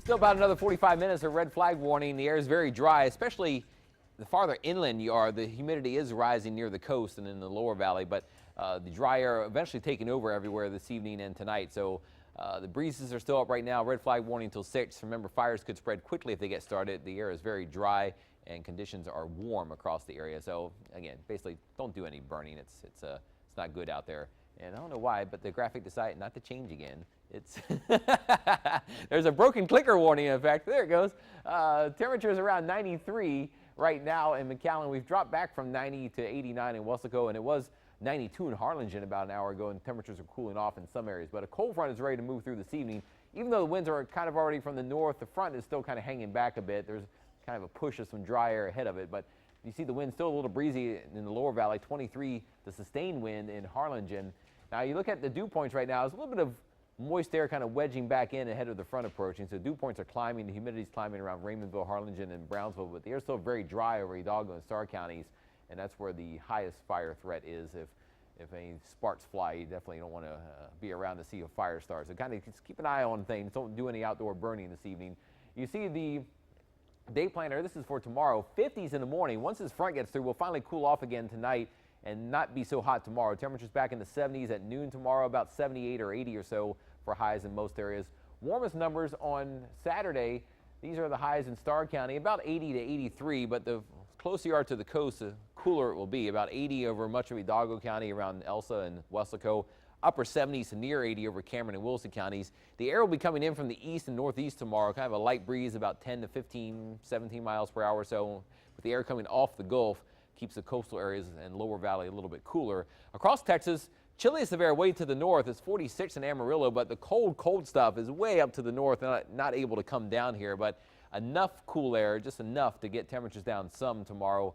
Still about another 45 minutes of red flag warning. The air is very dry, especially the farther inland you are. The humidity is rising near the coast and in the lower valley, but the dry air eventually taking over everywhere this evening and tonight. So the breezes are still up right now. Red flag warning until 6. Remember, fires could spread quickly if they get started. The air is very dry and conditions are warm across the area. So again, basically don't do any burning. It's not good out there. And I don't know why, but the graphic decided not to change again. It's there's a broken clicker warning, in fact. There it goes. Temperature is around 93 right now in McAllen. We've dropped back from 90 to 89 in Weslaco, and it was 92 in Harlingen about an hour ago, and temperatures are cooling off in some areas. But a cold front is ready to move through this evening. Even though the winds are kind of already from the north, the front is still kind of hanging back a bit. There's kind of a push of some dry air ahead of it, but you see the wind still a little breezy in the lower valley, 23 the sustained wind in Harlingen. Now you look at the dew points right now, there's a little bit of moist air kind of wedging back in ahead of the front approaching. So dew points are climbing, the humidity is climbing around Raymondville, Harlingen, and Brownsville, but the air is still very dry over Hidalgo and Starr counties, and that's where the highest fire threat is. If any sparks fly, you definitely don't want to be around to see a fire start. So kind of just keep an eye on things. Don't do any outdoor burning this evening. You see the day planner, this is for tomorrow, 50s in the morning. Once this front gets through, we'll finally cool off again tonight and not be so hot tomorrow. Temperatures back in the 70s at noon tomorrow, about 78 or 80 or so for highs in most areas. Warmest numbers on Saturday, these are the highs in Starr County, about 80 to 83, but the closer you are to the coast, the cooler it will be. About 80 over much of Hidalgo County around Elsa and Weslaco, upper 70s to near 80 over Cameron and Wilson counties. The air will be coming in from the east and northeast tomorrow, kind of a light breeze, about 10 to 15, 17 miles per hour or so. With the air coming off the Gulf, keeps the coastal areas and lower valley a little bit cooler. Across Texas, chilliest of air way to the north is 46 in Amarillo, but the cold stuff is way up to the north, not able to come down here, but enough cool air, just enough to get temperatures down some tomorrow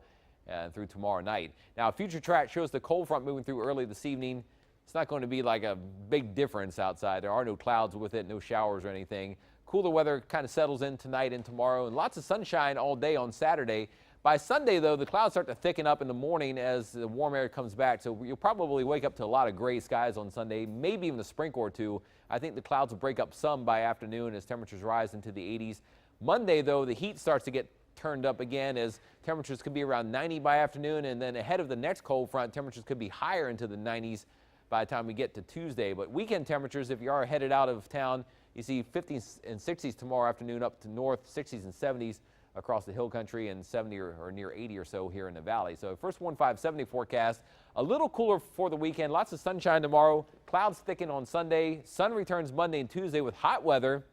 through tomorrow night. Now, future track shows the cold front moving through early this evening. It's not going to be like a big difference outside. There are no clouds with it, no showers or anything. Cooler weather kind of settles in tonight and tomorrow, and lots of sunshine all day on Saturday. By Sunday, though, the clouds start to thicken up in the morning as the warm air comes back, so you'll probably wake up to a lot of gray skies on Sunday, maybe even a sprinkle or two. I think the clouds will break up some by afternoon as temperatures rise into the 80s. Monday, though, the heat starts to get turned up again as temperatures could be around 90 by afternoon, and then ahead of the next cold front, temperatures could be higher into the 90s by the time we get to Tuesday. But weekend temperatures, if you are headed out of town, you see 50s and 60s tomorrow afternoon up to north, 60s and 70s across the hill country, and 70 or near 80 or so here in the valley. So first 1570 forecast, a little cooler for the weekend. Lots of sunshine tomorrow. Clouds thicken on Sunday. Sun returns Monday and Tuesday with hot weather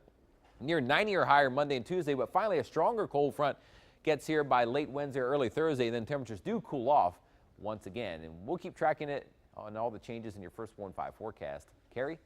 near 90 or higher Monday and Tuesday, but finally a stronger cold front gets here by late Wednesday or early Thursday. Then temperatures do cool off once again, and we'll keep tracking it on all the changes in your first 1-5 forecast. Carrie?